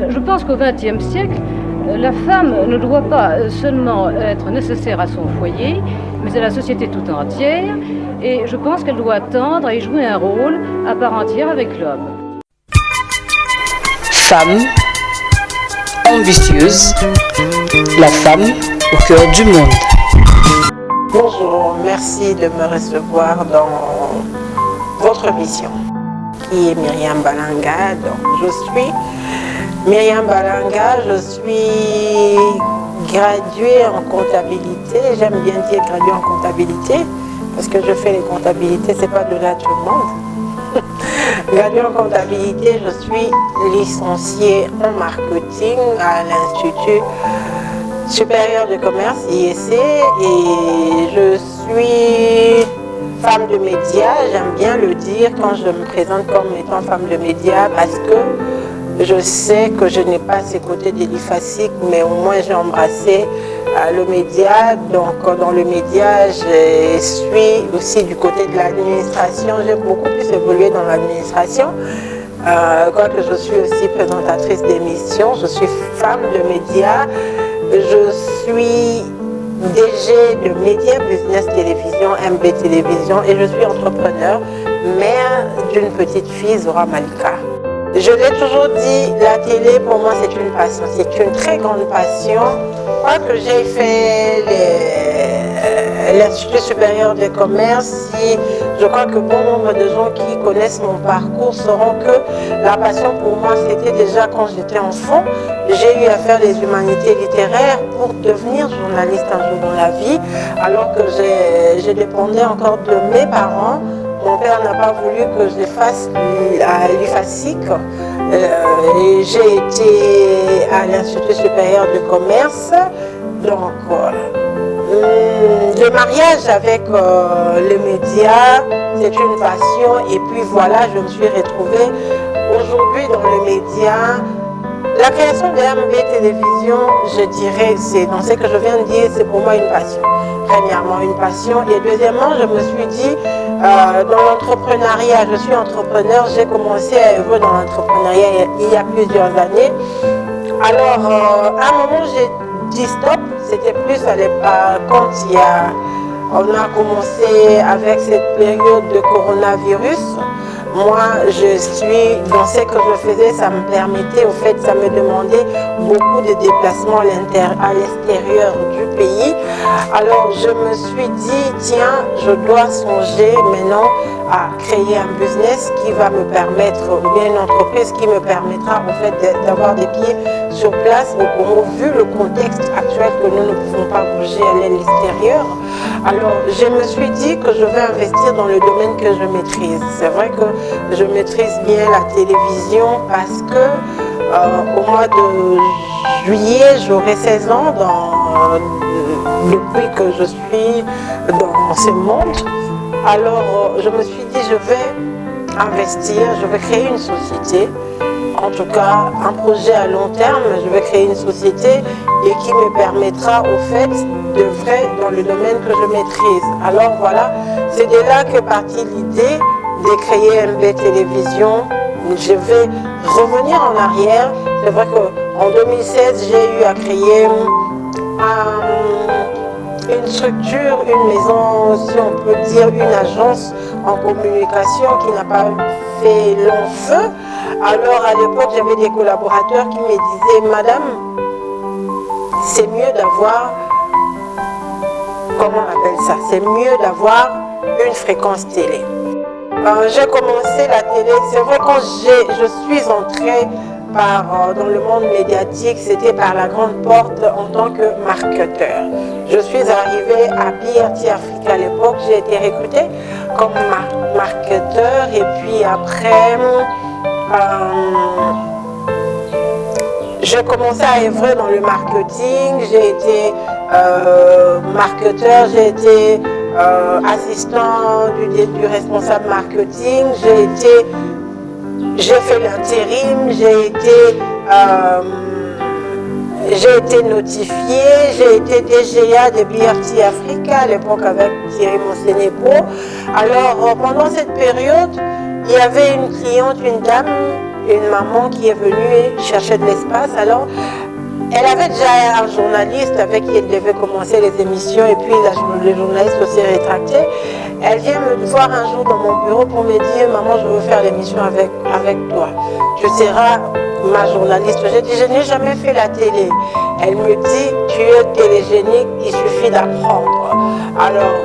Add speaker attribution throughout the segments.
Speaker 1: Je pense qu'au XXe siècle, la femme ne doit pas seulement être nécessaire à son foyer, mais à la société tout entière. Et je pense qu'elle doit tendre à y jouer un rôle à part entière avec l'homme.
Speaker 2: Femme, ambitieuse, la femme au cœur du monde.
Speaker 3: Bonjour, merci de me recevoir dans votre émission, qui est Myriam Balanga. Donc, je suis Myriam Balanga, je suis graduée en comptabilité. J'aime bien dire graduée en comptabilité, parce que je fais les comptabilités, c'est pas de là tout le monde. Graduée en comptabilité, je suis licenciée en marketing à l'Institut supérieur de commerce, IEC, et je suis femme de médias. J'aime bien le dire quand je me présente comme étant femme de médias, parce que je sais que je n'ai pas ces côtés d'Eliphasique, mais au moins j'ai embrassé le média. Donc dans le média, je suis aussi du côté de l'administration. J'ai beaucoup plus évolué dans l'administration. Quoique je suis aussi présentatrice d'émissions, je suis femme de médias. Je suis DG de Média Business Télévision, MB Télévision, et je suis entrepreneur, mère d'une petite fille, Zora Malika. Je l'ai toujours dit, la télé pour moi c'est une passion, c'est une très grande passion. Quoique j'ai fait l'Institut supérieur de commerce, je crois que bon nombre de gens qui connaissent mon parcours sauront que la passion pour moi c'était déjà quand j'étais enfant. J'ai eu à faire les humanités littéraires pour devenir journaliste un jour dans la vie, alors que je dépendais encore de mes parents. Mon père n'a pas voulu que je fasse à l'IFASIC. J'ai été à l'Institut supérieur de commerce. Donc, le mariage avec les médias, c'est une passion. Et puis voilà, je me suis retrouvée aujourd'hui dans les médias. La création de MB Télévision, je dirais, c'est dans ce que je viens de dire, c'est pour moi une passion. Premièrement, une passion. Et deuxièmement, je me suis dit, dans l'entrepreneuriat, je suis entrepreneur, j'ai commencé à œuvrer dans l'entrepreneuriat il y a plusieurs années. Alors, à un moment, j'ai dit stop, c'était plus à l'époque, quand on a commencé avec cette période de coronavirus. Moi, je suis dans ce que je faisais, ça me permettait, au fait, ça me demandait beaucoup de déplacements à l'extérieur du pays. Alors, je me suis dit, tiens, je dois songer maintenant à créer un business qui va me permettre, ou bien une entreprise qui me permettra, en fait, d'avoir des pieds sur place, vu le contexte actuel que nous ne pouvons pas bouger à l'extérieur. Alors, je me suis dit que je vais investir dans le domaine que je maîtrise. C'est vrai que je maîtrise bien la télévision parce que au mois de juillet, j'aurai 16 ans depuis que je suis dans ce monde. Alors, je me suis dit, je vais investir, je vais créer une société. En tout cas, un projet à long terme, je vais créer une société et qui me permettra au fait d'œuvrer dans le domaine que je maîtrise. Alors voilà, c'est de là que partit l'idée de créer MB Télévision. Je vais revenir en arrière. C'est vrai qu'en 2016, j'ai eu à créer une structure, une maison, si on peut dire, une agence en communication qui n'a pas fait long feu. Alors à l'époque, j'avais des collaborateurs qui me disaient, Madame, c'est mieux d'avoir, comment on appelle ça, c'est mieux d'avoir une fréquence télé. J'ai commencé la télé, c'est vrai quand je suis entrée dans le monde médiatique, c'était par la grande porte en tant que marketeur. Je suis arrivée à BRT Africa à l'époque, j'ai été recrutée comme marketeur et puis après, j'ai commencé à œuvrer dans le marketing, j'ai été marketeur, j'ai été assistant du responsable marketing, j'ai fait l'intérim, j'ai été notifiée, j'ai été DGA de BRT Africa à l'époque avec Thierry Monsenepo. Alors pendant cette période, il y avait une cliente, une dame une maman qui est venue chercher de l'espace. Alors, elle avait déjà un journaliste avec qui elle devait commencer les émissions et puis le journaliste aussi rétracté. Elle vient me voir un jour dans mon bureau pour me dire « Maman, je veux faire l'émission avec toi. Tu seras ma journaliste. » J'ai dit « Je n'ai jamais fait la télé. » Elle me dit « Tu es télégénique, il suffit d'apprendre. » Alors,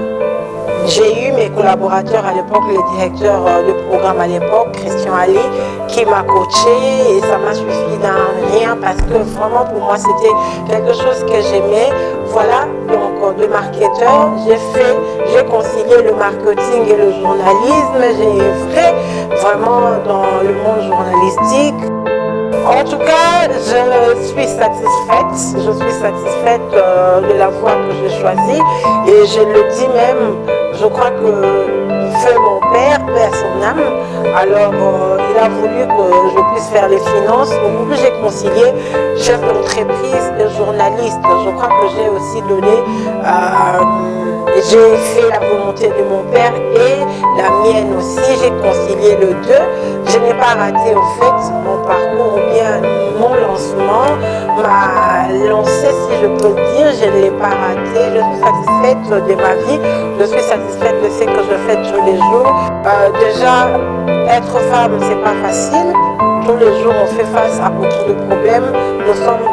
Speaker 3: j'ai eu mes collaborateurs à l'époque, le directeur de programme à l'époque, Christian Ali, qui m'a coaché et ça m'a suffi dans rien parce que vraiment pour moi c'était quelque chose que j'aimais. Voilà, donc de marketeur, j'ai concilié le marketing et le journalisme, j'ai œuvré vraiment dans le monde journalistique. En tout cas, je suis satisfaite. Je suis satisfaite de la voie que j'ai choisie. Et je le dis même, je crois que feu mon père, paix à son âme. Alors, il a voulu que je puisse faire les finances. Aujourd'hui, j'ai concilié chef d'entreprise et journaliste. Je crois que j'ai aussi donné... j'ai fait la volonté de mon père et la mienne aussi. J'ai concilié le deux. Je n'ai pas raté au fait mon parcours ou bien mon lancement, m'a lancé si je peux le dire. Je ne l'ai pas raté. Je suis satisfaite de ma vie. Je suis satisfaite de ce que je fais tous les jours. Déjà, être femme, c'est pas facile. Tous les jours, on fait face à beaucoup de problèmes. Nous sommes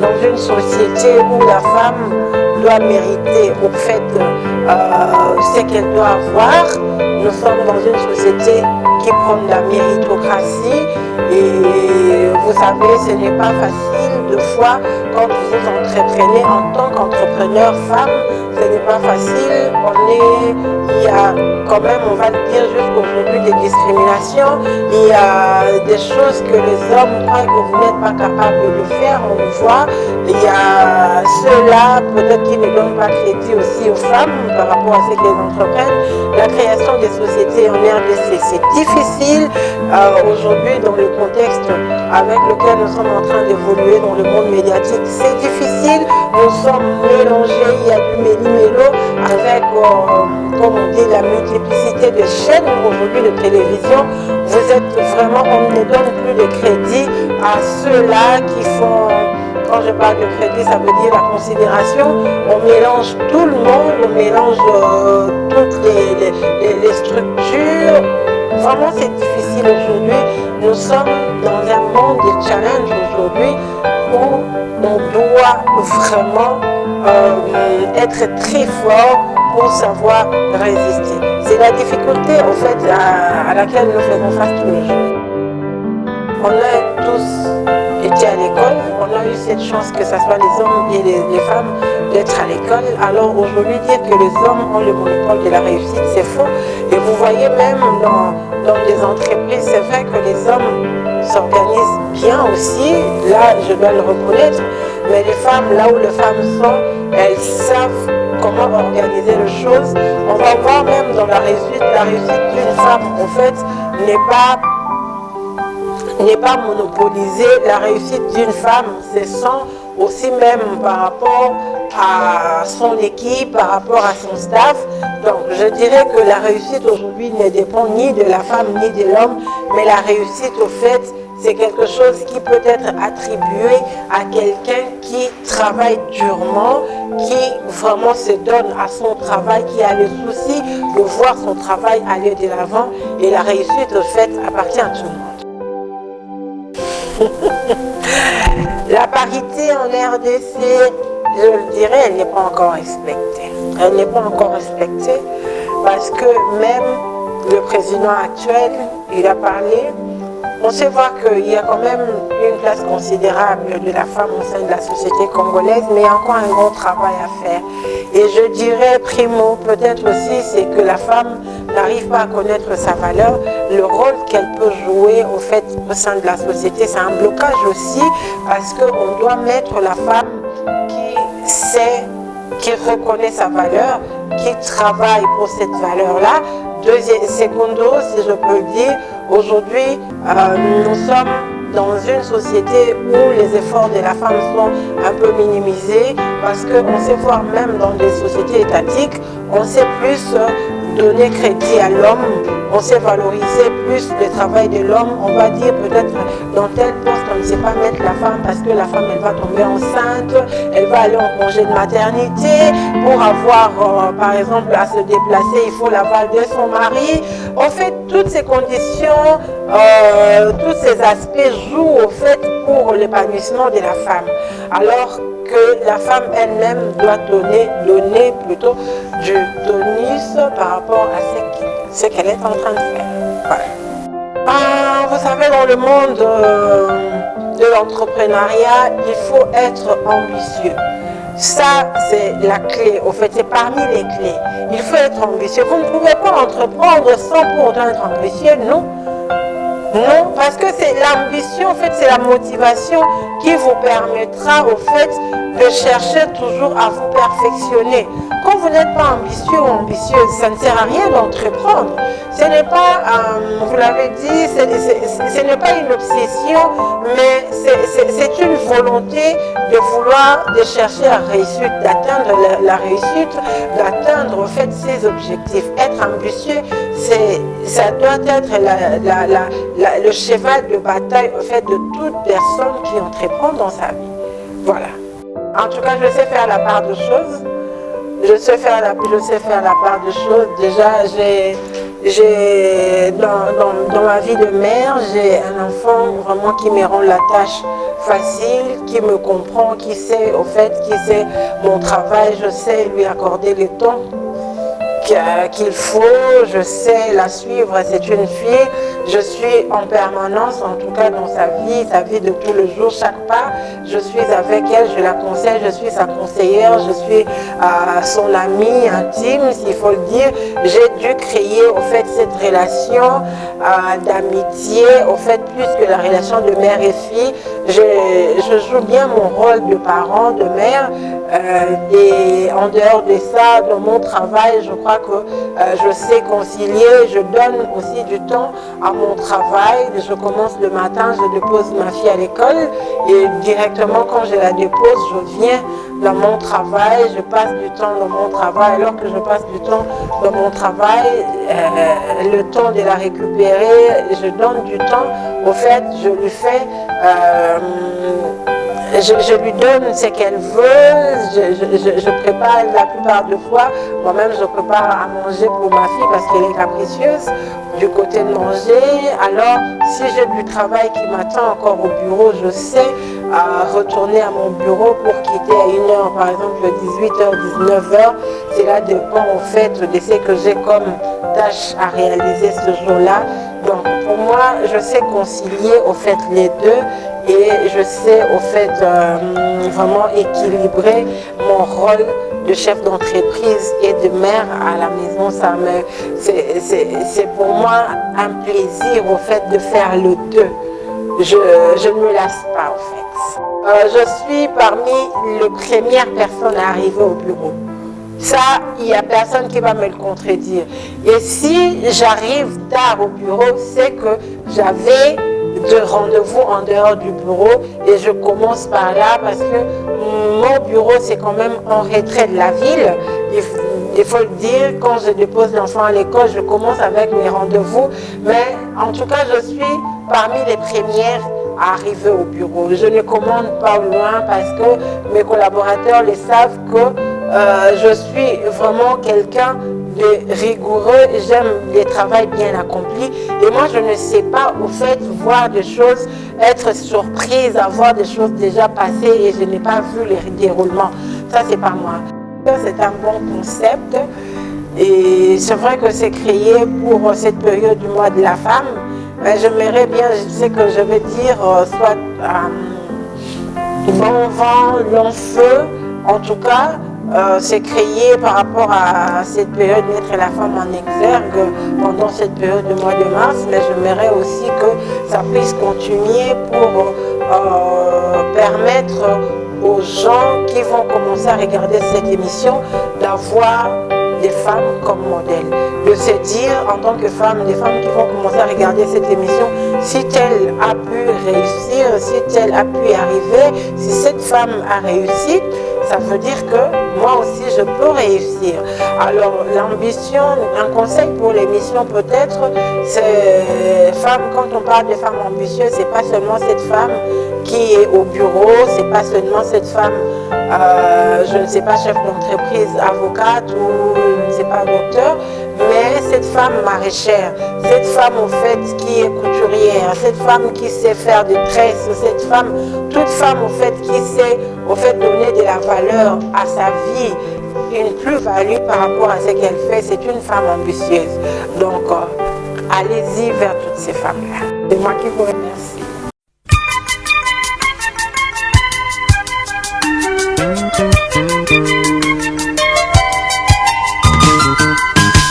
Speaker 3: dans une société où la femme doit mériter au fait ce qu'elle doit avoir. Nous sommes dans une société qui prône la méritocratie et vous savez, ce n'est pas facile de fois quand vous entreprenez en tant qu'entrepreneur femme, ce n'est pas facile. Il y a quand même, on va le dire jusqu'aujourd'hui, des discriminations. Il y a des choses que les hommes croient que vous n'êtes pas capable de faire, on le voit. Il y a ceux-là, peut-être qui ne donnent pas crédit aussi aux femmes par rapport à ce qu'elles entreprennent. La création des sociétés en RDC, c'est difficile. Aujourd'hui, dans le contexte avec lequel nous sommes en train d'évoluer dans le monde médiatique, c'est difficile. Nous sommes mélangés, il y a du méli-mélo avec, comme on dit, la multiplicité de chaînes aujourd'hui de télévision. Vous êtes vraiment, on ne donne plus de crédit à ceux-là qui font, quand je parle de crédit, ça veut dire la considération. On mélange tout le monde, on mélange toutes les structures. Vraiment, c'est difficile aujourd'hui. Nous sommes dans un monde de challenge aujourd'hui où on doit vraiment être très fort pour savoir résister. C'est la difficulté en fait à laquelle nous faisons face tous les jours. On a tous été à l'école, on a eu cette chance que ce soit les hommes et les femmes d'être à l'école. Alors aujourd'hui, dire que les hommes ont le monopole de la réussite, c'est faux. Et vous voyez même dans les entreprises, c'est vrai que les hommes s'organisent bien aussi, là je dois le reconnaître, mais les femmes, là où les femmes sont, elles savent comment organiser les choses. On va voir même dans la réussite d'une femme, en fait, n'est pas monopolisée. La réussite d'une femme, c'est aussi même par rapport à son équipe, par rapport à son staff. Donc je dirais que la réussite aujourd'hui ne dépend ni de la femme ni de l'homme, mais la réussite au fait, c'est quelque chose qui peut être attribué à quelqu'un qui travaille durement, qui vraiment se donne à son travail, qui a le souci de voir son travail aller de l'avant. Et la réussite au fait appartient à tout le monde. La parité en RDC, je le dirais, elle n'est pas encore respectée. Elle n'est pas encore respectée parce que même le président actuel, il a parlé. On sait voir qu'il y a quand même une place considérable de la femme au sein de la société congolaise, mais il y a encore un gros travail à faire. Et je dirais, primo, peut-être aussi, c'est que la femme n'arrive pas à connaître sa valeur, le rôle qu'elle peut jouer au fait au sein de la société. C'est un blocage aussi, parce qu'on doit mettre la femme qui sait, qui reconnaît sa valeur, qui travaille pour cette valeur-là. Secondo, si je peux le dire, aujourd'hui, nous sommes dans une société où les efforts de la femme sont un peu minimisés parce qu'on sait voir même dans des sociétés étatiques, on sait plus donner crédit à l'homme, on sait valoriser plus le travail de l'homme. On va dire peut-être dans tel poste, on ne sait pas mettre la femme parce que la femme, elle va tomber enceinte, elle va aller en congé de maternité. Pour avoir, par exemple, à se déplacer, il faut l'aval de son mari. En fait, toutes ces conditions, tous ces aspects jouent au fait pour l'épanouissement de la femme. Alors que la femme elle-même doit donner plutôt du tonus par rapport à ce qu'elle est en train de faire. Voilà. Vous savez, dans le monde de l'entrepreneuriat, il faut être ambitieux. Ça, c'est la clé. Au fait, c'est parmi les clés. Il faut être ambitieux. Vous ne pouvez pas entreprendre sans pour autant être ambitieux, non? Non, parce que c'est l'ambition, en fait, c'est la motivation qui vous permettra, au fait, de chercher toujours à vous perfectionner. Quand vous n'êtes pas ambitieux ou ambitieuse, ça ne sert à rien d'entreprendre. Ce n'est pas, vous l'avez dit, ce n'est pas une obsession, mais c'est une volonté de vouloir, de chercher la réussite, d'atteindre la réussite, d'atteindre, au fait, ses objectifs. Être ambitieux, ça doit être le cheval de bataille, au fait, de toute personne qui entreprend dans sa vie. Voilà. En tout cas, je sais faire la part de choses. Je sais faire la part de choses. Déjà, dans ma vie de mère, j'ai un enfant vraiment qui me rend la tâche facile, qui me comprend, qui sait, au fait, qui sait mon travail. Je sais lui accorder le temps qu'il faut, je sais la suivre, c'est une fille, je suis en permanence, en tout cas dans sa vie de tous les jours, chaque pas, je suis avec elle, je la conseille, je suis sa conseillère, je suis son amie intime, s'il faut le dire. J'ai dû créer au fait cette relation d'amitié, au fait plus que la relation de mère et fille. Je joue bien mon rôle de parent, de mère, et en dehors de ça, dans mon travail, je crois que je sais concilier, je donne aussi du temps à mon travail. Je commence le matin, je dépose ma fille à l'école et directement quand je la dépose, je viens dans mon travail, je passe du temps dans mon travail. Alors que je passe du temps dans mon travail, le temps de la récupérer, je donne du temps. Au fait, je lui fais... je lui donne ce qu'elle veut, je prépare la plupart du fois, moi-même je prépare à manger pour ma fille parce qu'elle est capricieuse du côté de manger. Alors si j'ai du travail qui m'attend encore au bureau, je sais retourner à mon bureau pour quitter à 1h, par exemple 18h, 19h. Cela dépend au fait de ce que j'ai comme tâche à réaliser ce jour-là. Donc pour moi, je sais concilier au fait les deux et je sais au fait vraiment équilibrer mon rôle de chef d'entreprise et de mère à la maison. C'est pour moi un plaisir au fait de faire le deux. Je ne me lasse pas au fait. Je suis parmi les premières personnes à arriver au bureau. Ça, il n'y a personne qui va me le contredire. Et si j'arrive tard au bureau, c'est que j'avais de rendez-vous en dehors du bureau et je commence par là parce que mon bureau, c'est quand même en retrait de la ville. Il faut le dire, quand je dépose l'enfant à l'école, je commence avec mes rendez-vous. Mais en tout cas, je suis parmi les premières à arriver au bureau. Je ne commande pas au loin parce que mes collaborateurs le savent que je suis vraiment quelqu'un de rigoureux, j'aime le travail bien accompli et moi je ne sais pas au fait voir des choses, être surprise, avoir des choses déjà passées et je n'ai pas vu les déroulements. Ça c'est pas moi. C'est un bon concept et c'est vrai que c'est créé pour cette période du mois de la femme. Mais j'aimerais bien, je sais que je vais dire soit bon vent, long feu, en tout cas. C'est créé par rapport à cette période mettre la femme en exergue pendant cette période du mois de mars, mais j'aimerais aussi que ça puisse continuer pour permettre aux gens qui vont commencer à regarder cette émission d'avoir des femmes comme modèle. De se dire en tant que femme, des femmes qui vont commencer à regarder cette émission, si telle a pu réussir, si telle a pu y arriver, si cette femme a réussi, ça veut dire que moi aussi je peux réussir. Alors l'ambition, un conseil pour l'émission peut-être, c'est quand on parle de femmes ambitieuses, c'est pas seulement cette femme qui est au bureau, c'est pas seulement cette femme, je ne sais pas, chef d'entreprise, avocate ou je ne sais pas, docteur, mais cette femme maraîchère, cette femme au fait qui est couturière, cette femme qui sait faire des tresses, cette femme, toute femme au fait qui sait au fait donner de la valeur à sa vie, une plus-value par rapport à ce qu'elle fait, c'est une femme ambitieuse. Donc allez-y vers toutes ces femmes-là. C'est moi qui vous remercie.